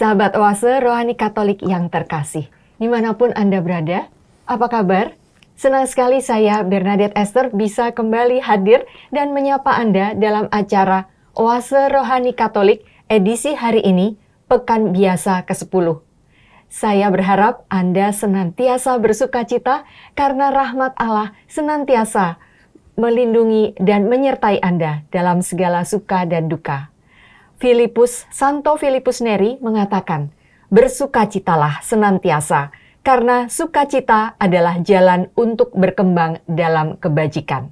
Sahabat Oase Rohani Katolik yang terkasih, dimanapun Anda berada, apa kabar? Senang sekali saya, Bernadette Esther, bisa kembali hadir dan menyapa Anda dalam acara Oase Rohani Katolik edisi hari ini, Pekan Biasa ke-10. Saya berharap Anda senantiasa bersukacita karena rahmat Allah senantiasa melindungi dan menyertai Anda dalam segala suka dan duka. Santo Filipus Neri mengatakan, bersukacitalah senantiasa, karena sukacita adalah jalan untuk berkembang dalam kebajikan.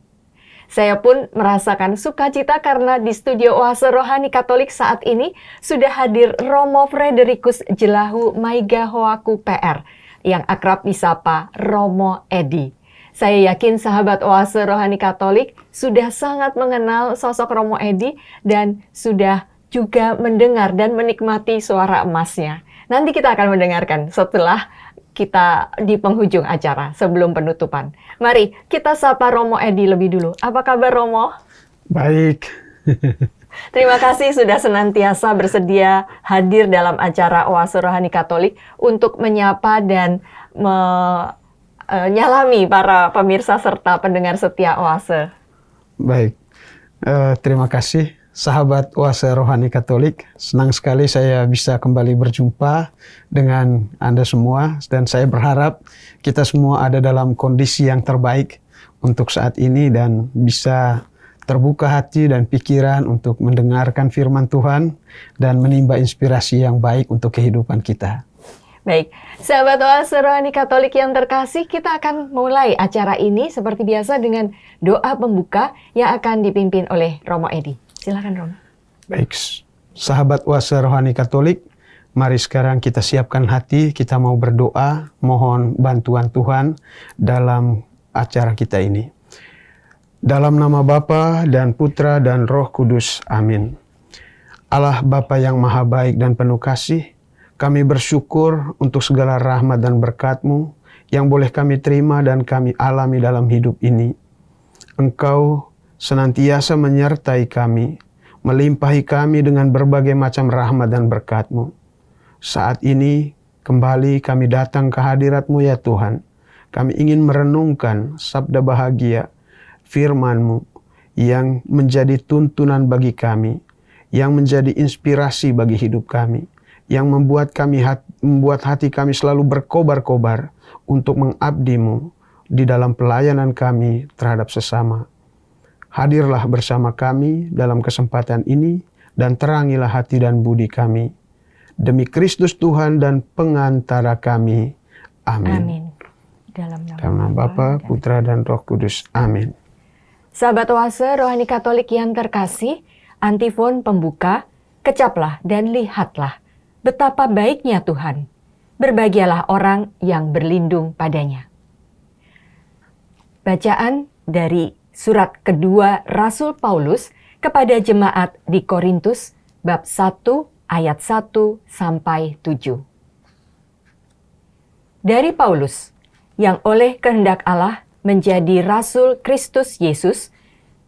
Saya pun merasakan sukacita karena di studio Oase Rohani Katolik saat ini sudah hadir Romo Fredericus Jelahu Maigahoaku PR, yang akrab disapa Romo Edi. Saya yakin sahabat Oase Rohani Katolik sudah sangat mengenal sosok Romo Edi dan sudah juga mendengar dan menikmati suara emasnya. Nanti kita akan mendengarkan setelah kita di penghujung acara sebelum penutupan. Mari kita sapa Romo Edi lebih dulu. Apa kabar Romo? Baik. Terima kasih sudah senantiasa bersedia hadir dalam acara Oase Rohani Katolik untuk menyapa dan menyalami para pemirsa serta pendengar setia Oase. Baik. Terima kasih. Sahabat Oase Rohani Katolik, senang sekali saya bisa kembali berjumpa dengan Anda semua, dan saya berharap kita semua ada dalam kondisi yang terbaik untuk saat ini dan bisa terbuka hati dan pikiran untuk mendengarkan firman Tuhan dan menimba inspirasi yang baik untuk kehidupan kita. Baik, sahabat Oase Rohani Katolik yang terkasih, kita akan mulai acara ini seperti biasa dengan doa pembuka yang akan dipimpin oleh Romo Edi. Silakan Romo. Baik, sahabat Oase Rohani Katolik, mari sekarang kita siapkan hati, kita mau berdoa, mohon bantuan Tuhan dalam acara kita ini. Dalam nama Bapa dan Putra dan Roh Kudus, amin. Allah Bapa yang maha baik dan penuh kasih, kami bersyukur untuk segala rahmat dan berkat-Mu yang boleh kami terima dan kami alami dalam hidup ini. Engkau senantiasa menyertai kami, melimpahi kami dengan berbagai macam rahmat dan berkat-Mu. Saat ini kembali kami datang ke hadirat-Mu ya Tuhan. Kami ingin merenungkan sabda bahagia, firman-Mu yang menjadi tuntunan bagi kami, yang menjadi inspirasi bagi hidup kami, yang membuat hati kami selalu berkobar-kobar untuk mengabdi-Mu di dalam pelayanan kami terhadap sesama. Hadirlah bersama kami dalam kesempatan ini dan terangilah hati dan budi kami. Demi Kristus Tuhan dan pengantara kami. Amin. Amin. Dalam nama Bapa, Putra dan Roh Kudus. Amin. Sahabat Oase Rohani Katolik yang terkasih, antifon pembuka, kecaplah dan lihatlah betapa baiknya Tuhan. Berbahagialah orang yang berlindung padanya. Bacaan dari Surat kedua Rasul Paulus kepada jemaat di Korintus, bab 1 ayat 1 sampai 7. Dari Paulus, yang oleh kehendak Allah menjadi Rasul Kristus Yesus,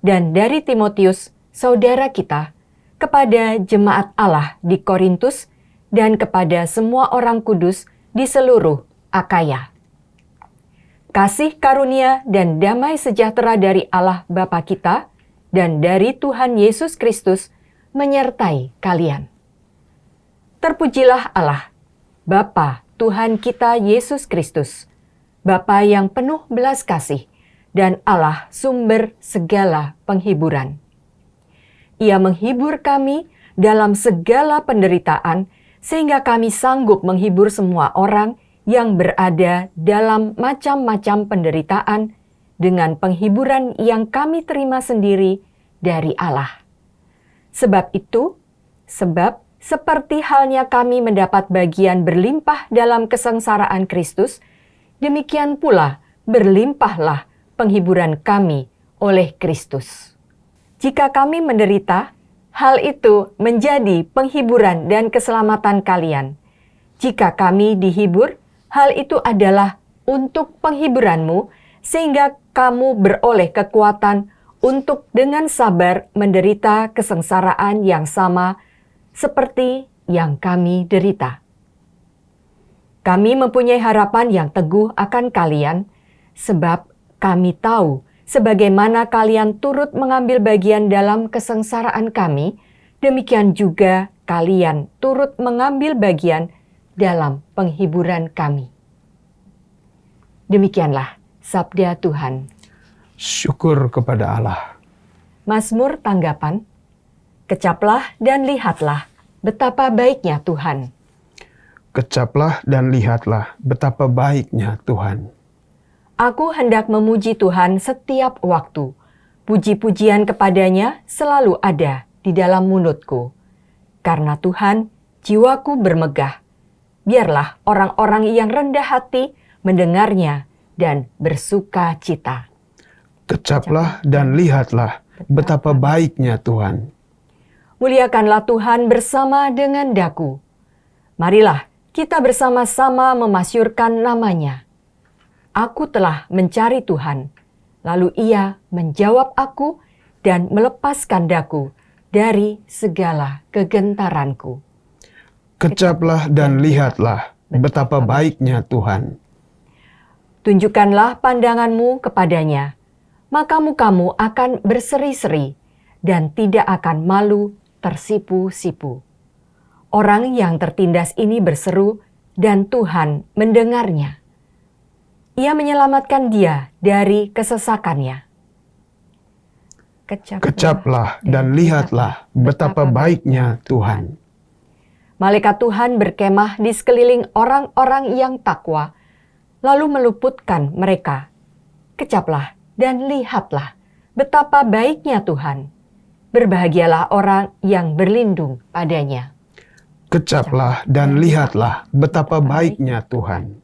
dan dari Timotius, saudara kita, kepada jemaat Allah di Korintus, dan kepada semua orang kudus di seluruh Akaya. Kasih karunia dan damai sejahtera dari Allah Bapa kita dan dari Tuhan Yesus Kristus menyertai kalian. Terpujilah Allah, Bapa Tuhan kita Yesus Kristus, Bapa yang penuh belas kasih dan Allah sumber segala penghiburan. Ia menghibur kami dalam segala penderitaan sehingga kami sanggup menghibur semua orang yang berada dalam macam-macam penderitaan dengan penghiburan yang kami terima sendiri dari Allah. Sebab seperti halnya kami mendapat bagian berlimpah dalam kesengsaraan Kristus, demikian pula berlimpahlah penghiburan kami oleh Kristus. Jika kami menderita, hal itu menjadi penghiburan dan keselamatan kalian. Jika kami dihibur, hal itu adalah untuk penghiburanmu, sehingga kamu beroleh kekuatan untuk dengan sabar menderita kesengsaraan yang sama seperti yang kami derita. Kami mempunyai harapan yang teguh akan kalian, sebab kami tahu sebagaimana kalian turut mengambil bagian dalam kesengsaraan kami, demikian juga kalian turut mengambil bagian dalam penghiburan kami. Demikianlah sabda Tuhan. Syukur kepada Allah. Mazmur tanggapan, kecaplah dan lihatlah betapa baiknya Tuhan. Kecaplah dan lihatlah betapa baiknya Tuhan. Aku hendak memuji Tuhan setiap waktu. Puji-pujian kepadanya selalu ada di dalam mulutku. Karena Tuhan, jiwaku bermegah. Biarlah orang-orang yang rendah hati mendengarnya dan bersuka cita. Kecaplah dan lihatlah betapa baiknya Tuhan. Muliakanlah Tuhan bersama dengan daku. Marilah kita bersama-sama memasyurkan namanya. Aku telah mencari Tuhan, lalu Ia menjawab aku dan melepaskan daku dari segala kegentaranku. Kecaplah dan lihatlah betapa baiknya Tuhan. Tunjukkanlah pandanganmu kepadanya, maka mukamu akan berseri-seri dan tidak akan malu tersipu-sipu. Orang yang tertindas ini berseru dan Tuhan mendengarnya. Ia menyelamatkan dia dari kesesakannya. Kecaplah dan lihatlah betapa baiknya Tuhan. Malaikat Tuhan berkemah di sekeliling orang-orang yang takwa, lalu meluputkan mereka. Kecaplah dan lihatlah betapa baiknya Tuhan. Berbahagialah orang yang berlindung padanya. Kecaplah dan lihatlah betapa baiknya Tuhan.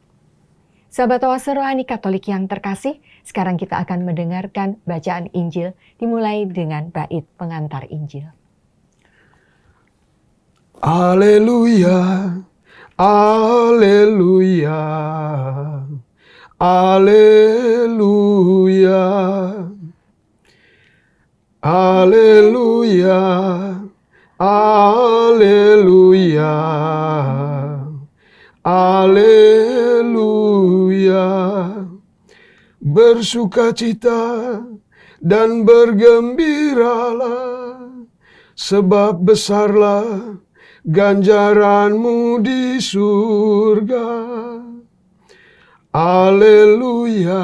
Sahabat Oase Rohani Katolik yang terkasih, sekarang kita akan mendengarkan bacaan Injil dimulai dengan bait pengantar Injil. Haleluya, haleluya, haleluya, haleluya, haleluya, haleluya. Bersukacita dan bergembiralah, sebab besarlah ganjaranmu di surga. Haleluya,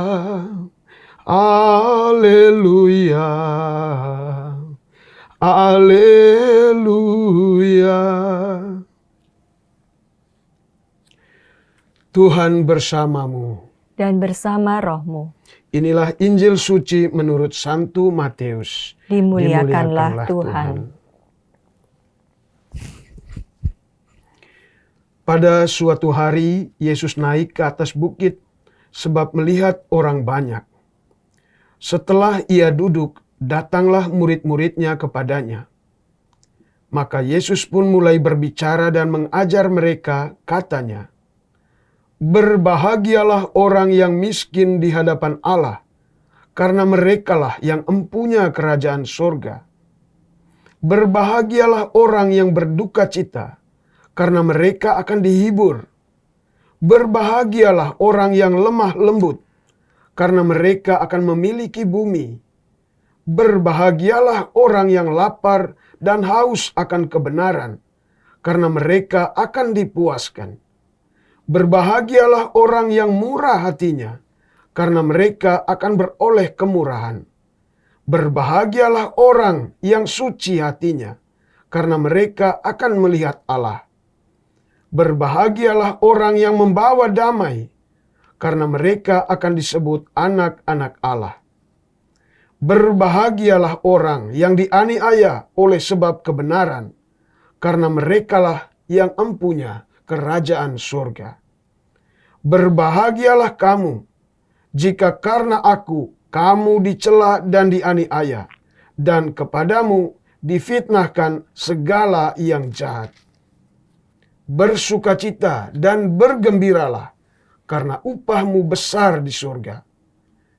haleluya, haleluya. Tuhan bersamamu. Dan bersama rohmu. Inilah Injil suci menurut Santo Matius. Dimuliakanlah Tuhan. Pada suatu hari, Yesus naik ke atas bukit sebab melihat orang banyak. Setelah ia duduk, datanglah murid-muridnya kepadanya. Maka Yesus pun mulai berbicara dan mengajar mereka, katanya, "Berbahagialah orang yang miskin di hadapan Allah, karena merekalah yang empunya kerajaan sorga. Berbahagialah orang yang berduka cita, karena mereka akan dihibur. Berbahagialah orang yang lemah lembut, karena mereka akan memiliki bumi. Berbahagialah orang yang lapar dan haus akan kebenaran, karena mereka akan dipuaskan. Berbahagialah orang yang murah hatinya, karena mereka akan beroleh kemurahan. Berbahagialah orang yang suci hatinya, karena mereka akan melihat Allah. Berbahagialah orang yang membawa damai, karena mereka akan disebut anak-anak Allah. Berbahagialah orang yang dianiaya oleh sebab kebenaran, karena merekalah yang empunya kerajaan surga. Berbahagialah kamu, jika karena aku kamu dicela dan dianiaya, dan kepadamu difitnahkan segala yang jahat. Bersukacita dan bergembiralah, karena upahmu besar di surga.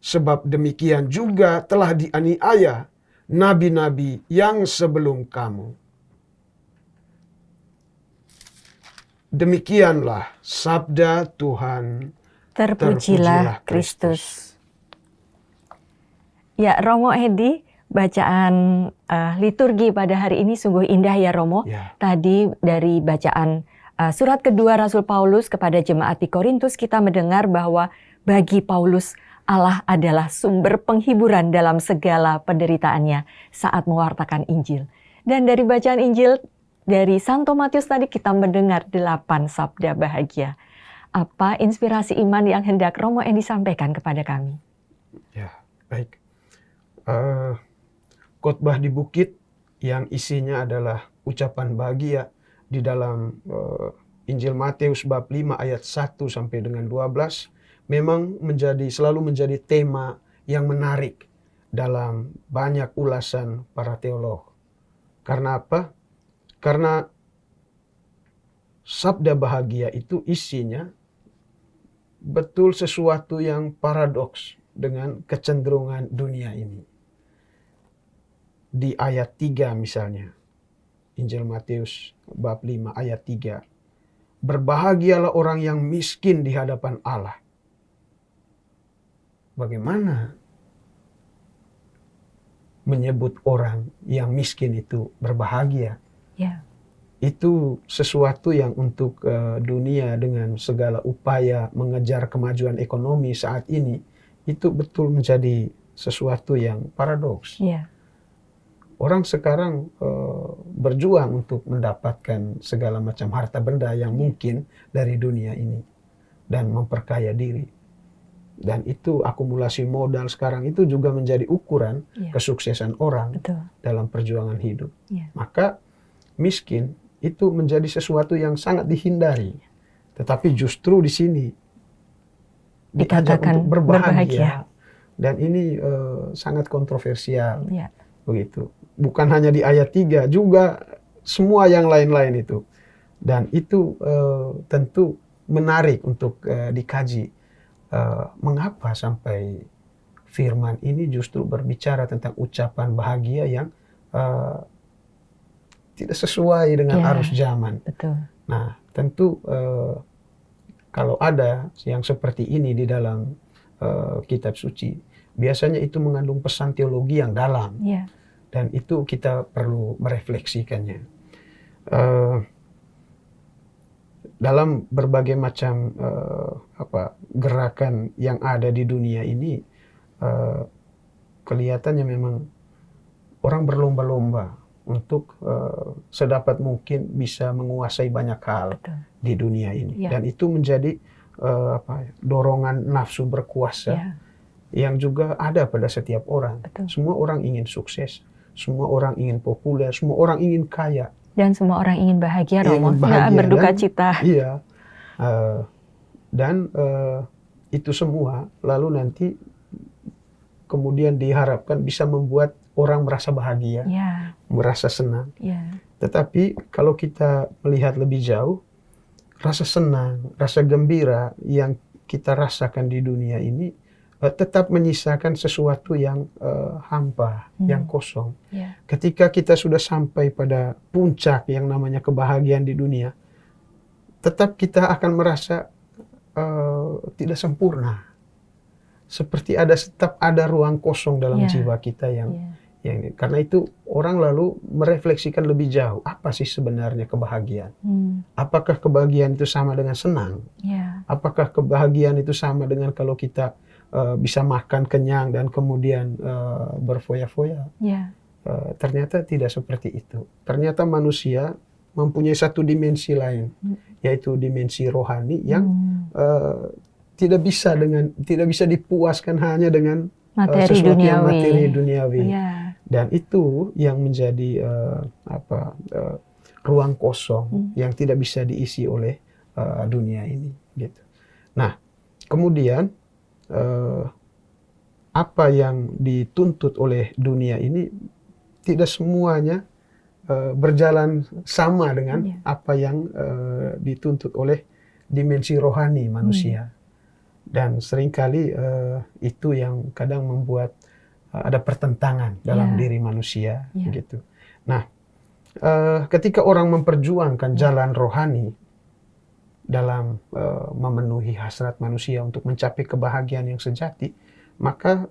Sebab demikian juga telah dianiaya nabi-nabi yang sebelum kamu." Demikianlah sabda Tuhan. Terpujilah Kristus. Ya, Romo Edi, bacaan liturgi pada hari ini sungguh indah ya Romo. Ya. Tadi dari bacaan surat kedua Rasul Paulus kepada jemaat di Korintus, kita mendengar bahwa bagi Paulus Allah adalah sumber penghiburan dalam segala penderitaannya saat mewartakan Injil. Dan dari bacaan Injil dari Santo Matius tadi kita mendengar 8 sabda bahagia. Apa inspirasi iman yang hendak Romo Edi sampaikan kepada kami? Ya, baik. Khotbah di bukit yang isinya adalah ucapan bahagia di dalam Injil Matius bab 5 ayat 1 sampai dengan 12 memang selalu menjadi tema yang menarik dalam banyak ulasan para teolog. Karena apa? Karena sabda bahagia itu isinya betul sesuatu yang paradoks dengan kecenderungan dunia ini. Di ayat 3 misalnya, Injil Matius bab 5 ayat 3. Berbahagialah orang yang miskin di hadapan Allah. Bagaimana menyebut orang yang miskin itu berbahagia? Ya. Itu sesuatu yang untuk dunia dengan segala upaya mengejar kemajuan ekonomi saat ini, itu betul menjadi sesuatu yang paradoks. Ya. Orang sekarang berjuang untuk mendapatkan segala macam harta benda yang mungkin dari dunia ini dan memperkaya diri. Dan itu akumulasi modal sekarang itu juga menjadi ukuran kesuksesan orang dalam perjuangan hidup. Maka miskin itu menjadi sesuatu yang sangat dihindari. Tetapi justru di sini diajak untuk berbahagia. Dan ini sangat kontroversial. Begitu. Bukan hanya di ayat 3, juga semua yang lain-lain itu. Dan itu tentu menarik untuk dikaji. Mengapa sampai firman ini justru berbicara tentang ucapan bahagia yang tidak sesuai dengan arus zaman. Betul. Nah, tentu kalau ada yang seperti ini di dalam kitab suci, biasanya itu mengandung pesan teologi yang dalam. Dan itu kita perlu merefleksikannya. Dalam berbagai macam gerakan yang ada di dunia ini, kelihatannya memang orang berlomba-lomba untuk sedapat mungkin bisa menguasai banyak hal di dunia ini. Dan itu menjadi dorongan nafsu berkuasa yang juga ada pada setiap orang. Semua orang ingin sukses. Semua orang ingin populer, semua orang ingin kaya. Dan semua orang ingin bahagia, Romo. Nggak berduka cita. Iya. Dan itu semua lalu nanti kemudian diharapkan bisa membuat orang merasa bahagia, merasa senang. Tetapi kalau kita melihat lebih jauh, rasa senang, rasa gembira yang kita rasakan di dunia ini tetap menyisakan sesuatu yang hampa, yang kosong. Ketika kita sudah sampai pada puncak yang namanya kebahagiaan di dunia, tetap kita akan merasa tidak sempurna. Seperti tetap ada ruang kosong dalam jiwa kita yang karena itu orang lalu merefleksikan lebih jauh, apa sih sebenarnya kebahagiaan? Apakah kebahagiaan itu sama dengan senang? Apakah kebahagiaan itu sama dengan kalau kita bisa makan kenyang dan kemudian berfoya-foya? Ternyata tidak seperti itu. Ternyata manusia mempunyai satu dimensi lain, yaitu dimensi rohani yang tidak bisa dipuaskan hanya dengan sesuatu yang materi duniawi. Dan itu yang menjadi ruang kosong yang tidak bisa diisi oleh dunia ini. Gitu. Nah, kemudian apa yang dituntut oleh dunia ini tidak semuanya berjalan sama dengan apa yang dituntut oleh dimensi rohani manusia. Dan seringkali itu yang kadang membuat ada pertentangan dalam diri manusia. Gitu. Nah, ketika orang memperjuangkan jalan rohani, dalam memenuhi hasrat manusia untuk mencapai kebahagiaan yang sejati, maka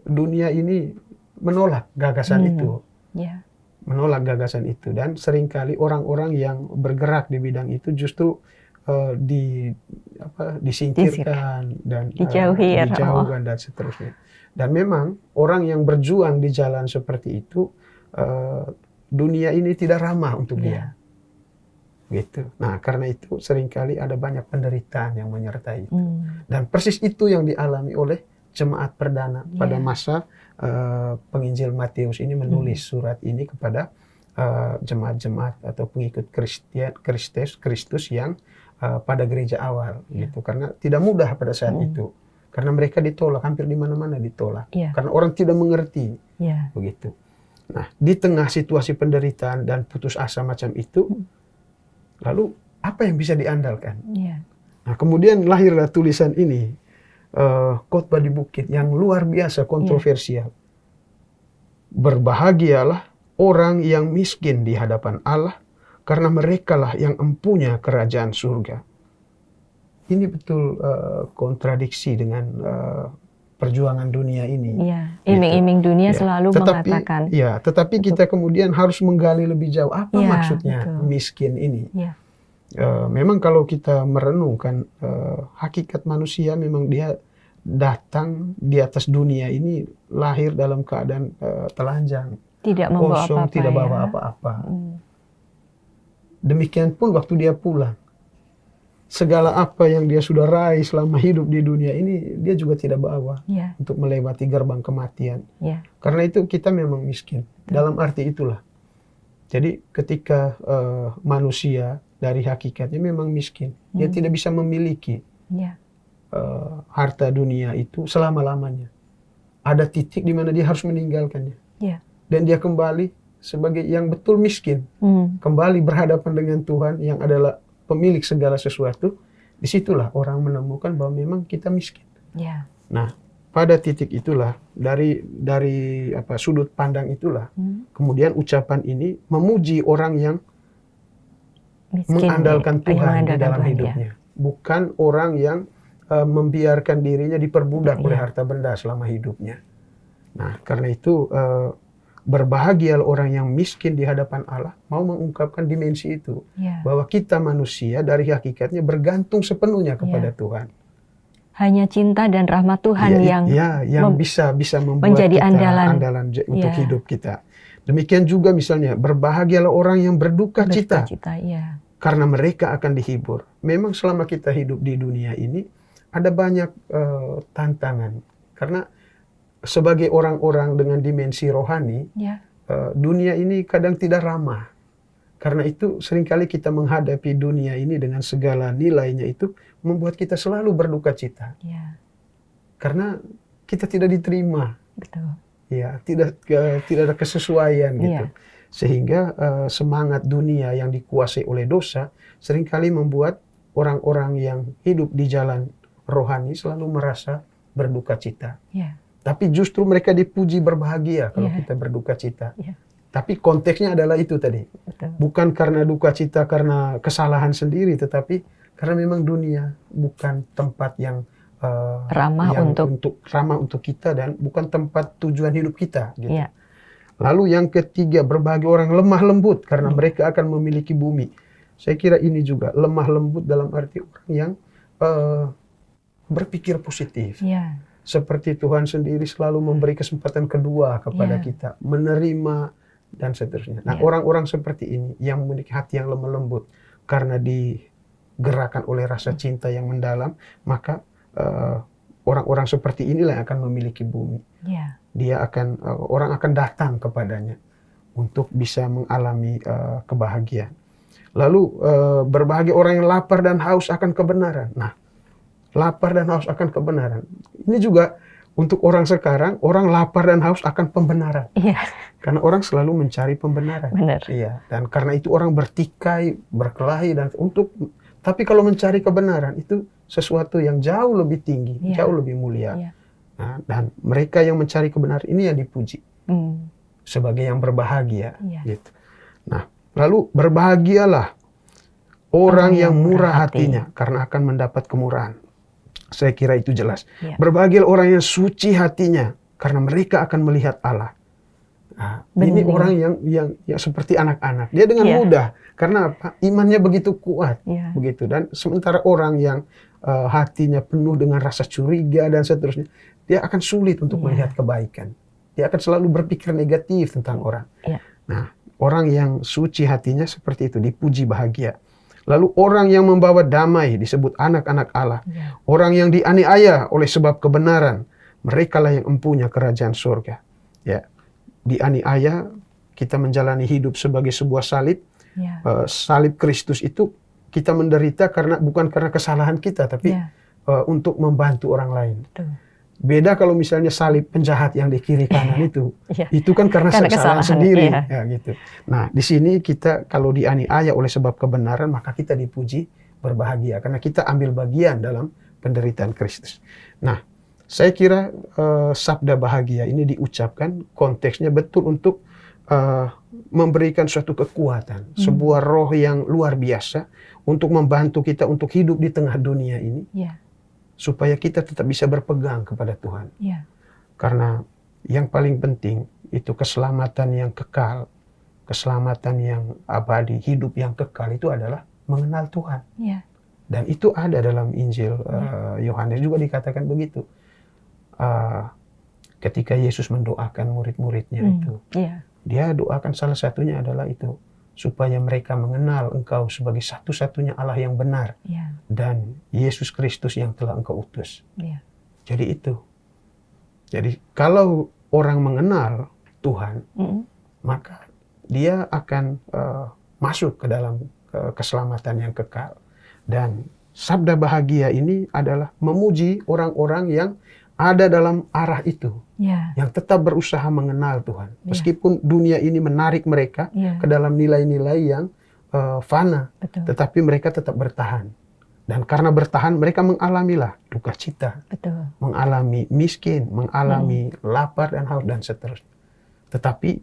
dunia ini menolak gagasan itu. Ya. Menolak gagasan itu, dan seringkali orang-orang yang bergerak di bidang itu justru disingkirkan dan dijauhkan dan seterusnya. Dan memang orang yang berjuang di jalan seperti itu, dunia ini tidak ramah untuk dia. Gitu. Nah, karena itu seringkali ada banyak penderitaan yang menyertai itu. Dan persis itu yang dialami oleh jemaat perdana pada masa penginjil Matius ini menulis surat ini kepada jemaat-jemaat atau pengikut Kristus yang pada gereja awal, gitu. Karena tidak mudah pada saat itu, karena mereka ditolak, hampir di mana-mana ditolak, karena orang tidak mengerti, begitu. Nah, di tengah situasi penderitaan dan putus asa macam itu, lalu apa yang bisa diandalkan? Nah, kemudian lahirlah tulisan ini, khotbah di bukit, yang luar biasa kontroversial. Berbahagialah orang yang miskin di hadapan Allah, karena merekalah yang empunya kerajaan surga. Ini betul kontradiksi dengan perjuangan dunia ini. Iming-iming dunia selalu mengatakan. Tetapi kita kemudian harus menggali lebih jauh apa maksudnya miskin ini. Memang kalau kita merenungkan hakikat manusia, memang dia datang di atas dunia ini lahir dalam keadaan telanjang, tidak membawa kosong, apa-apa, tidak bawa apa-apa. Demikian pun waktu dia pulang, segala apa yang dia sudah raih selama hidup di dunia ini, dia juga tidak bawa untuk melewati gerbang kematian. Karena itu kita memang miskin. Dalam arti itulah. Jadi ketika manusia dari hakikatnya memang miskin, dia tidak bisa memiliki harta dunia itu selama-lamanya. Ada titik di mana dia harus meninggalkannya. Dan dia kembali sebagai yang betul miskin. Kembali berhadapan dengan Tuhan yang adalah pemilik segala sesuatu. Disitulah orang menemukan bahwa memang kita miskin. Nah, pada titik itulah, dari sudut pandang itulah, kemudian ucapan ini memuji orang yang miskin, mengandalkan Tuhan di dalam hidupnya. Bukan orang yang membiarkan dirinya diperbudak oleh harta benda selama hidupnya. Nah, karena itu berbahagialah orang yang miskin di hadapan Allah, mau mengungkapkan dimensi itu, bahwa kita manusia dari hakikatnya bergantung sepenuhnya kepada Tuhan. Hanya cinta dan rahmat Tuhan yang bisa membuat menjadi kita andalan untuk hidup kita. Demikian juga misalnya, berbahagialah orang yang berduka cita, karena mereka akan dihibur. Memang selama kita hidup di dunia ini, ada banyak tantangan. Karena sebagai orang-orang dengan dimensi rohani, dunia ini kadang tidak ramah. Karena itu seringkali kita menghadapi dunia ini dengan segala nilainya itu membuat kita selalu berduka cita. Karena kita tidak diterima. Tidak ada kesesuaian gitu. Sehingga semangat dunia yang dikuasai oleh dosa seringkali membuat orang-orang yang hidup di jalan rohani selalu merasa berduka cita. Tapi justru mereka dipuji berbahagia kalau kita berduka cita. Tapi konteksnya adalah itu tadi. Bukan karena duka cita karena kesalahan sendiri, tetapi karena memang dunia bukan tempat yang ramah untuk kita dan bukan tempat tujuan hidup kita. Gitu. Lalu yang ketiga, berbahagia orang lemah lembut karena mereka akan memiliki bumi. Saya kira ini juga lemah lembut dalam arti orang yang berpikir positif. Seperti Tuhan sendiri selalu memberi kesempatan kedua kepada kita, menerima dan seterusnya. Nah, orang-orang seperti ini yang memiliki hati yang lemah lembut karena digerakkan oleh rasa cinta yang mendalam, maka orang-orang seperti inilah yang akan memiliki bumi. Orang akan datang kepadanya untuk bisa mengalami kebahagiaan. Lalu berbahagia orang yang lapar dan haus akan kebenaran. Nah, lapar dan haus akan kebenaran. Ini juga untuk orang sekarang, orang lapar dan haus akan pembenaran. Karena orang selalu mencari pembenaran. Dan karena itu orang bertikai, berkelahi tapi kalau mencari kebenaran itu sesuatu yang jauh lebih tinggi, jauh lebih mulia. Nah, dan mereka yang mencari kebenaran ini yang dipuji sebagai yang berbahagia. Gitu. Nah, lalu berbahagialah Orang yang murah hatinya karena akan mendapat kemurahan. Saya kira itu jelas. Ya. Berbahagia orang yang suci hatinya karena mereka akan melihat Allah. Nah, ini orang yang seperti anak-anak. Dia dengan mudah karena apa? Imannya begitu kuat, begitu. Dan sementara orang yang hatinya penuh dengan rasa curiga dan seterusnya, dia akan sulit untuk melihat kebaikan. Dia akan selalu berpikir negatif tentang orang. Nah, orang yang suci hatinya seperti itu, dipuji bahagia. Lalu orang yang membawa damai disebut anak-anak Allah. Orang yang dianiaya oleh sebab kebenaran, merekalah yang empunya kerajaan surga. Ya, dianiaya, kita menjalani hidup sebagai sebuah salib. Salib Kristus itu kita menderita bukan karena kesalahan kita, tapi untuk membantu orang lain. Beda kalau misalnya salib penjahat yang di kiri kanan itu kan karena kesalahan sendiri, ya gitu. Nah, di sini kita kalau dianiaya oleh sebab kebenaran, maka kita dipuji berbahagia karena kita ambil bagian dalam penderitaan Kristus. Nah, saya kira sabda bahagia ini diucapkan konteksnya betul untuk memberikan suatu kekuatan, sebuah roh yang luar biasa untuk membantu kita untuk hidup di tengah dunia ini. Supaya kita tetap bisa berpegang kepada Tuhan. Karena yang paling penting itu keselamatan yang kekal, keselamatan yang abadi, hidup yang kekal itu adalah mengenal Tuhan. Dan itu ada dalam Injil Yohanes juga dikatakan begitu. Ketika Yesus mendoakan murid-muridnya itu, dia doakan salah satunya adalah itu, supaya mereka mengenal Engkau sebagai satu-satunya Allah yang benar dan Yesus Kristus yang telah Engkau utus. Jadi itu. Jadi kalau orang mengenal Tuhan, maka dia akan masuk ke dalam keselamatan yang kekal. Dan sabda bahagia ini adalah memuji orang-orang yang ada dalam arah itu, yang tetap berusaha mengenal Tuhan. Meskipun dunia ini menarik mereka ke dalam nilai-nilai yang fana, tetapi mereka tetap bertahan. Dan karena bertahan, mereka mengalamilah duka cita, mengalami miskin, mengalami lapar dan haus dan seterusnya. Tetapi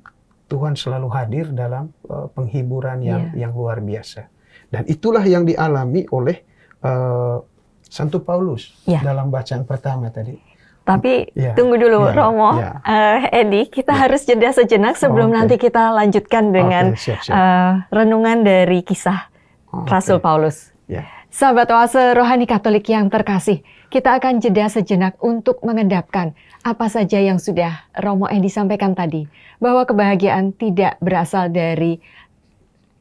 Tuhan selalu hadir dalam penghiburan yang luar biasa. Dan itulah yang dialami oleh Santo Paulus dalam bacaan pertama tadi. Tapi tunggu dulu, Romo, Edi, kita harus jeda sejenak sebelum nanti kita lanjutkan dengan renungan dari kisah Rasul Paulus. Sahabat Oase Rohani Katolik yang terkasih, kita akan jeda sejenak untuk mengendapkan apa saja yang sudah Romo Edi sampaikan tadi, bahwa kebahagiaan tidak berasal dari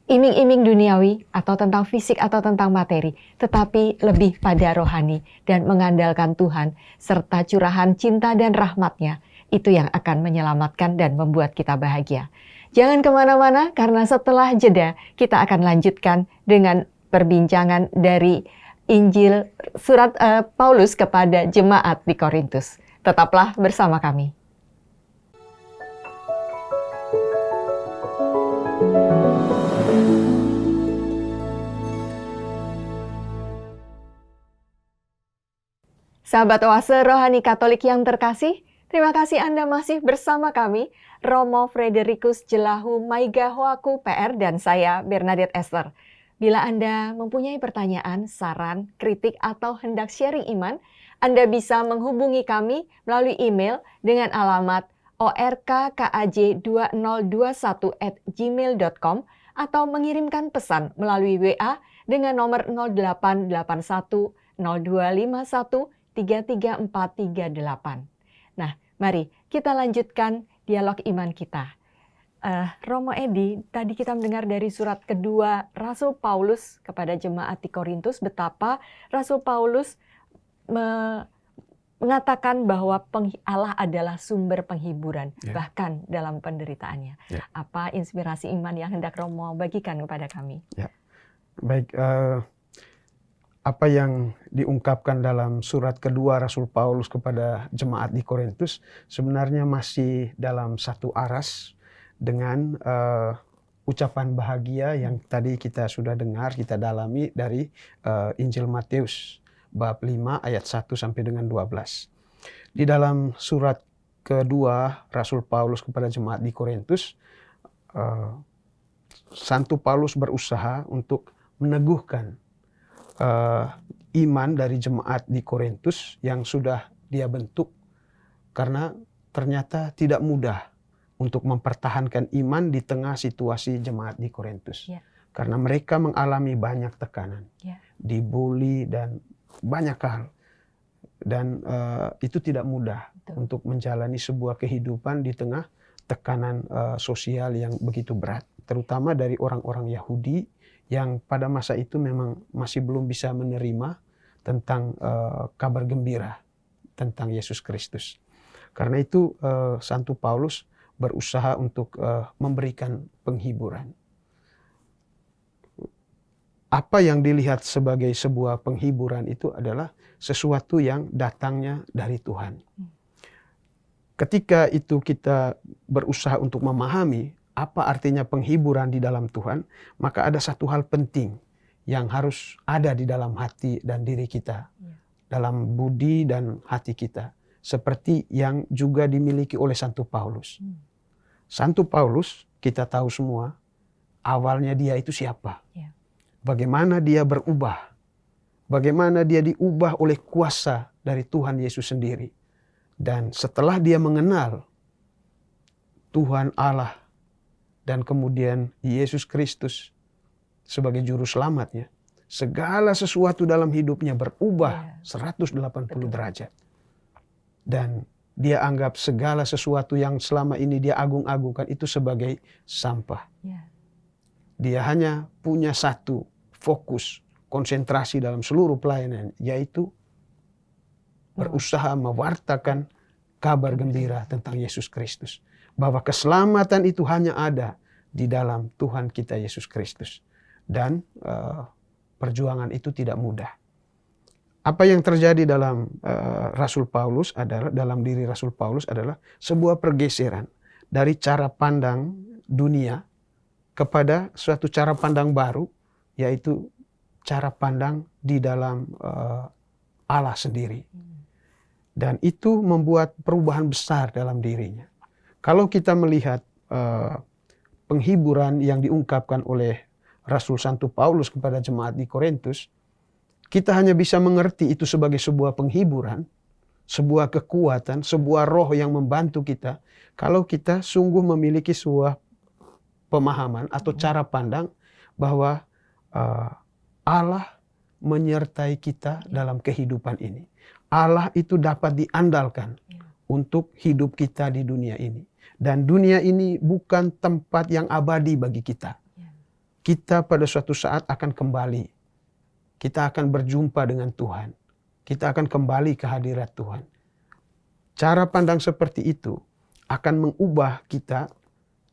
iming-iming duniawi atau tentang fisik atau tentang materi, tetapi lebih pada rohani dan mengandalkan Tuhan serta curahan cinta dan rahmat-Nya. Itu yang akan menyelamatkan dan membuat kita bahagia. Jangan kemana-mana karena setelah jeda kita akan lanjutkan dengan perbincangan dari Injil surat Paulus kepada jemaat di Korintus. Tetaplah bersama kami. Sahabat Oase Rohani Katolik yang terkasih, terima kasih Anda masih bersama kami, Romo Fredericus Jelahu Maigahoaku PR dan saya Bernadette Esther. Bila Anda mempunyai pertanyaan, saran, kritik, atau hendak sharing iman, Anda bisa menghubungi kami melalui email dengan alamat orkkaj2021@gmail.com atau mengirimkan pesan melalui WA dengan nomor 0881 0251 33438. Nah, mari kita lanjutkan dialog iman kita. Romo Edi, tadi kita mendengar dari surat kedua Rasul Paulus kepada jemaat di Korintus, betapa Rasul Paulus mengatakan bahwa Allah adalah sumber penghiburan, bahkan dalam penderitaannya. Apa inspirasi iman yang hendak Romo bagikan kepada kami? Baik, apa yang diungkapkan dalam surat kedua Rasul Paulus kepada jemaat di Korintus sebenarnya masih dalam satu aras dengan ucapan bahagia yang tadi kita sudah dengar, kita dalami dari Injil Matius bab 5 ayat 1 sampai dengan 12. Di dalam surat kedua Rasul Paulus kepada jemaat di Korintus, Santo Paulus berusaha untuk meneguhkan iman dari jemaat di Korintus yang sudah dia bentuk, karena ternyata tidak mudah untuk mempertahankan iman di tengah situasi jemaat di Korintus. Ya. Karena mereka mengalami banyak tekanan, Ya. dibully dan banyak hal. Dan itu tidak mudah. Betul. Untuk menjalani sebuah kehidupan di tengah tekanan sosial yang begitu berat. Terutama dari orang-orang Yahudi yang pada masa itu memang masih belum bisa menerima tentang kabar gembira tentang Yesus Kristus. Karena itu Santo Paulus berusaha untuk memberikan penghiburan. Apa yang dilihat sebagai sebuah penghiburan itu adalah sesuatu yang datangnya dari Tuhan. Ketika itu kita berusaha untuk memahami apa artinya penghiburan di dalam Tuhan, maka ada satu hal penting yang harus ada di dalam hati dan diri kita, dalam budi dan hati kita, seperti yang juga dimiliki oleh Santo Paulus. Santo Paulus, kita tahu semua, awalnya dia itu siapa? Bagaimana dia berubah, bagaimana dia diubah oleh kuasa dari Tuhan Yesus sendiri. Dan setelah dia mengenal Tuhan Allah dan kemudian Yesus Kristus sebagai juru selamatnya, segala sesuatu dalam hidupnya berubah 180 derajat. Dan dia anggap segala sesuatu yang selama ini dia agung-agungkan itu sebagai sampah. Dia hanya punya satu fokus, konsentrasi dalam seluruh pelayanan, yaitu berusaha mewartakan kabar gembira tentang Yesus Kristus. Bahwa keselamatan itu hanya ada di dalam Tuhan kita Yesus Kristus. Dan perjuangan itu tidak mudah. Apa yang terjadi dalam Rasul Paulus adalah, dalam diri Rasul Paulus adalah sebuah pergeseran dari cara pandang dunia kepada suatu cara pandang baru, yaitu cara pandang di dalam Allah sendiri. Dan itu membuat perubahan besar dalam dirinya. Kalau kita melihat penghiburan yang diungkapkan oleh Rasul Santo Paulus kepada jemaat di Korintus, kita hanya bisa mengerti itu sebagai sebuah penghiburan, sebuah kekuatan, sebuah roh yang membantu kita, kalau kita sungguh memiliki sebuah pemahaman atau cara pandang bahwa Allah menyertai kita dalam kehidupan ini. Allah itu dapat diandalkan untuk hidup kita di dunia ini. Dan dunia ini bukan tempat yang abadi bagi kita. Kita pada suatu saat akan kembali. Kita akan berjumpa dengan Tuhan. Kita akan kembali ke hadirat Tuhan. Cara pandang seperti itu akan mengubah kita,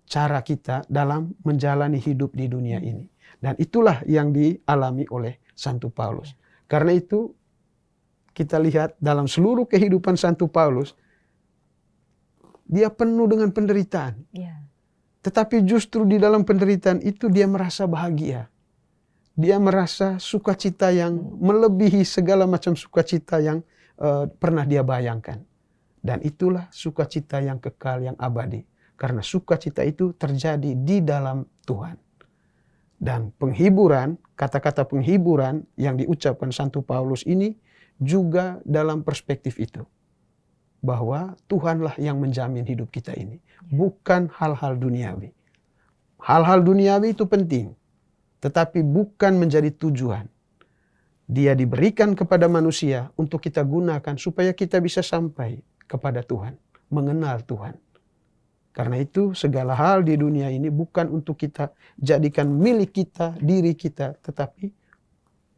cara kita dalam menjalani hidup di dunia ini. Dan itulah yang dialami oleh Santo Paulus. Karena itu kita lihat dalam seluruh kehidupan Santo Paulus, dia penuh dengan penderitaan. Tetapi justru di dalam penderitaan itu dia merasa bahagia. Dia merasa sukacita yang melebihi segala macam sukacita yang pernah dia bayangkan. Dan itulah sukacita yang kekal, yang abadi. Karena sukacita itu terjadi di dalam Tuhan. Dan penghiburan, kata-kata penghiburan yang diucapkan Santo Paulus ini juga dalam perspektif itu. Bahwa Tuhanlah yang menjamin hidup kita ini. Bukan hal-hal duniawi. Hal-hal duniawi itu penting. Tetapi bukan menjadi tujuan. Dia diberikan kepada manusia untuk kita gunakan supaya kita bisa sampai kepada Tuhan. Mengenal Tuhan. Karena itu segala hal di dunia ini bukan untuk kita jadikan milik kita, diri kita. Tetapi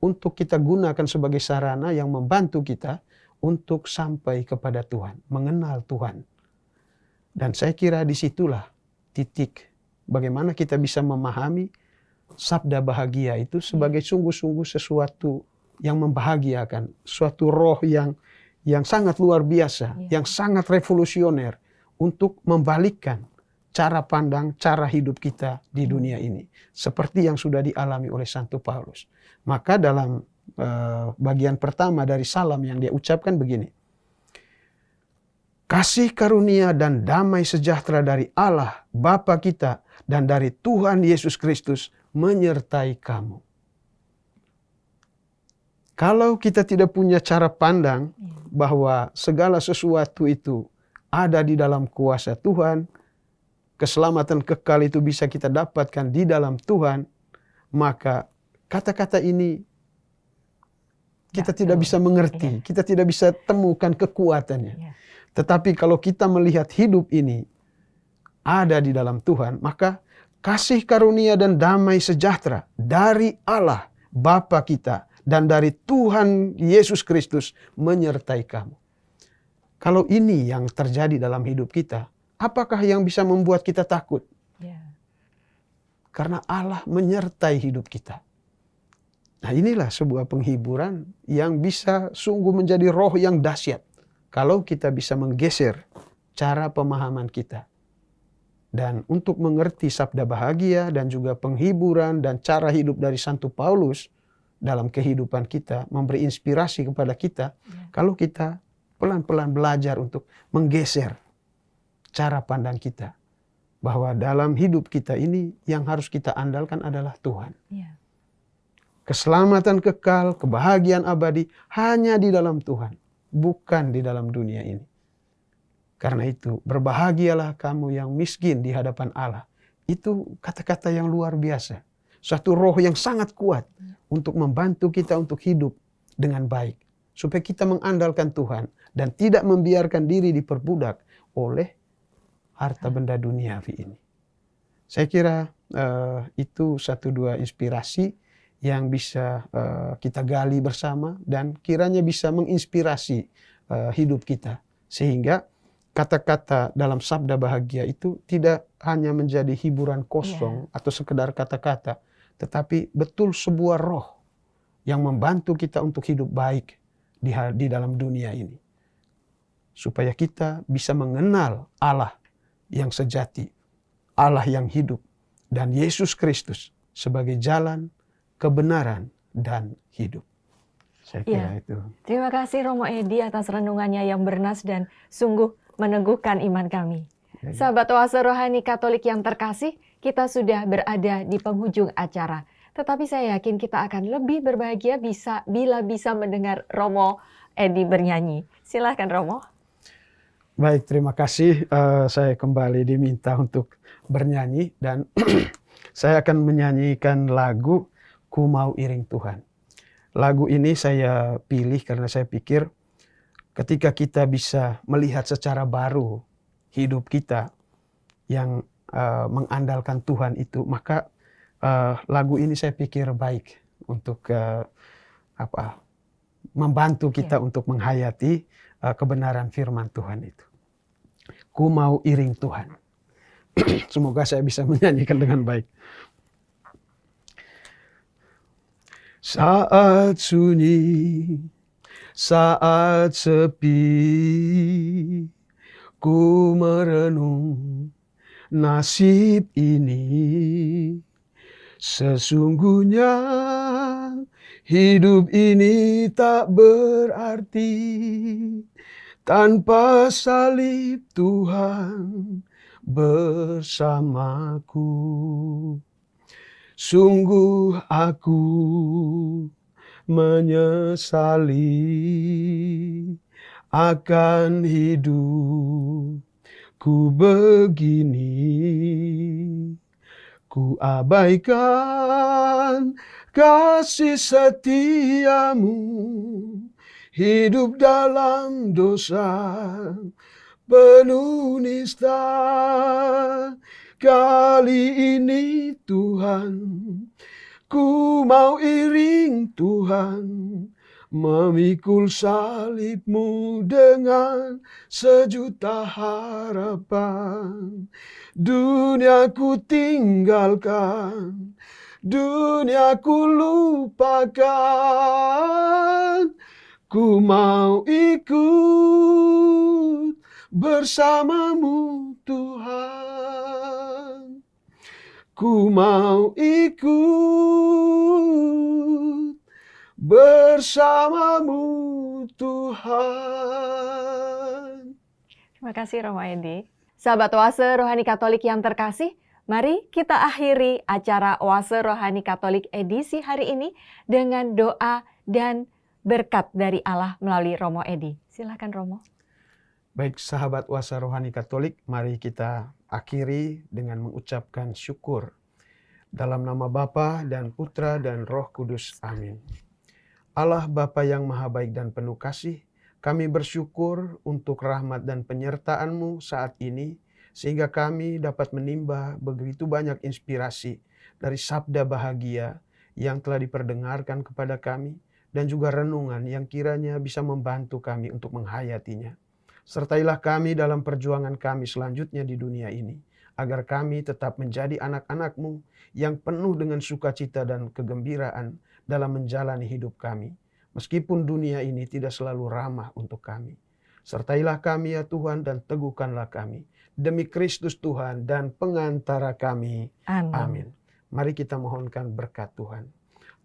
untuk kita gunakan sebagai sarana yang membantu kita untuk sampai kepada Tuhan. Mengenal Tuhan. Dan saya kira disitulah titik bagaimana kita bisa memahami sabda bahagia itu sebagai sungguh-sungguh sesuatu yang membahagiakan. Suatu roh yang sangat luar biasa. Yang sangat revolusioner. Untuk membalikkan cara pandang, cara hidup kita di dunia ini. Seperti yang sudah dialami oleh Santo Paulus. Maka dalam bagian pertama dari salam yang dia ucapkan begini. Kasih karunia dan damai sejahtera dari Allah, Bapa kita, dan dari Tuhan Yesus Kristus menyertai kamu. Kalau kita tidak punya cara pandang bahwa segala sesuatu itu ada di dalam kuasa Tuhan, keselamatan kekal itu bisa kita dapatkan di dalam Tuhan, maka kata-kata ini kita tidak bisa mengerti, kita tidak bisa temukan kekuatannya. Tetapi kalau kita melihat hidup ini ada di dalam Tuhan, maka kasih karunia dan damai sejahtera dari Allah Bapa kita dan dari Tuhan Yesus Kristus menyertai kamu. Kalau ini yang terjadi dalam hidup kita, apakah yang bisa membuat kita takut? Karena Allah menyertai hidup kita. Nah, inilah sebuah penghiburan yang bisa sungguh menjadi roh yang dahsyat kalau kita bisa menggeser cara pemahaman kita. Dan untuk mengerti sabda bahagia dan juga penghiburan dan cara hidup dari Santo Paulus dalam kehidupan kita, memberi inspirasi kepada kita, kalau kita pelan-pelan belajar untuk menggeser cara pandang kita. Bahwa dalam hidup kita ini yang harus kita andalkan adalah Tuhan. Keselamatan kekal, kebahagiaan abadi hanya di dalam Tuhan, bukan di dalam dunia ini. Karena itu, berbahagialah kamu yang miskin di hadapan Allah. Itu kata-kata yang luar biasa. Satu roh yang sangat kuat untuk membantu kita untuk hidup dengan baik. Supaya kita mengandalkan Tuhan dan tidak membiarkan diri diperbudak oleh harta benda duniawi ini. Saya kira itu satu dua inspirasi yang bisa kita gali bersama dan kiranya bisa menginspirasi hidup kita. Sehingga kata-kata dalam sabda bahagia itu tidak hanya menjadi hiburan kosong atau sekedar kata-kata, tetapi betul sebuah roh yang membantu kita untuk hidup baik di dalam dunia ini. Supaya kita bisa mengenal Allah yang sejati, Allah yang hidup, dan Yesus Kristus sebagai jalan, kebenaran, dan hidup. Saya kira itu. Terima kasih Romo Edi atas renungannya yang bernas dan sungguh meneguhkan iman kami. Sahabat Oase Rohani Katolik yang terkasih, kita sudah berada di penghujung acara. Tetapi saya yakin kita akan lebih berbahagia bila bisa mendengar Romo Edi bernyanyi. Silahkan Romo. Baik, terima kasih. Saya kembali diminta untuk bernyanyi dan saya akan menyanyikan lagu Ku Mau Iring Tuhan. Lagu ini saya pilih karena saya pikir ketika kita bisa melihat secara baru hidup kita yang mengandalkan Tuhan itu, maka lagu ini saya pikir baik untuk membantu kita untuk menghayati kebenaran firman Tuhan itu. Ku mau iring Tuhan. Semoga saya bisa menyanyikan dengan baik. Saat sunyi, saat sepi, ku merenung nasib ini. Sesungguhnya hidup ini tak berarti tanpa salib Tuhan bersamaku. Sungguh aku menyesali akan hidupku begini. Ku abaikan kasih setiamu, hidup dalam dosa penuh nista. Kali ini Tuhan, ku mau iring Tuhan, memikul salibmu dengan sejuta harapan. Dunia ku tinggalkan, dunia ku lupakan, ku mau ikut bersamamu Tuhan. Ku mau ikut bersamamu Tuhan. Terima kasih Romo Edi. Sahabat Oase Rohani Katolik yang terkasih, mari kita akhiri acara Oase Rohani Katolik edisi hari ini dengan doa dan berkat dari Allah melalui Romo Edi. Silakan Romo. Baik sahabat Oase Rohani Katolik, mari kita akhiri dengan mengucapkan syukur. Dalam nama Bapa dan Putra dan Roh Kudus. Amin. Allah Bapa yang Maha Baik dan penuh kasih, kami bersyukur untuk rahmat dan penyertaan-Mu saat ini, sehingga kami dapat menimba begitu banyak inspirasi dari sabda bahagia yang telah diperdengarkan kepada kami, dan juga renungan yang kiranya bisa membantu kami untuk menghayatinya. Sertailah kami dalam perjuangan kami selanjutnya di dunia ini, agar kami tetap menjadi anak-anak-Mu yang penuh dengan sukacita dan kegembiraan dalam menjalani hidup kami, meskipun dunia ini tidak selalu ramah untuk kami. Sertailah kami ya Tuhan dan teguhkanlah kami, demi Kristus Tuhan dan pengantara kami. Amin. Amin. Mari kita mohonkan berkat Tuhan.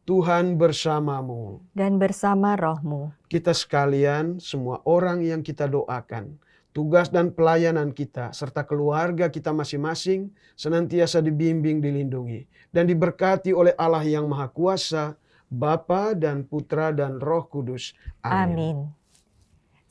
Tuhan bersamamu. Dan bersama rohmu. Kita sekalian, semua orang yang kita doakan, tugas dan pelayanan kita, serta keluarga kita masing-masing, senantiasa dibimbing, dilindungi, dan diberkati oleh Allah yang Maha Kuasa, Bapa dan Putra dan Roh Kudus. Amin. Amin.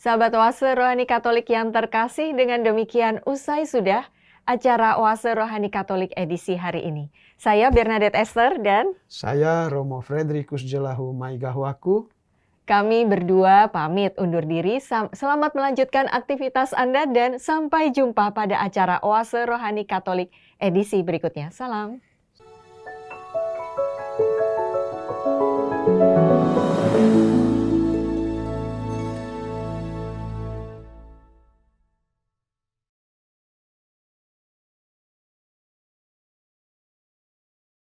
Sahabat Oase Rohani Katolik yang terkasih, dengan demikian usai sudah acara Oase Rohani Katolik edisi hari ini. Saya Bernadette Esther dan saya Romo Frederikus Jelahu Maigahwaku. Kami berdua pamit undur diri. Selamat melanjutkan aktivitas Anda dan sampai jumpa pada acara Oase Rohani Katolik edisi berikutnya. Salam.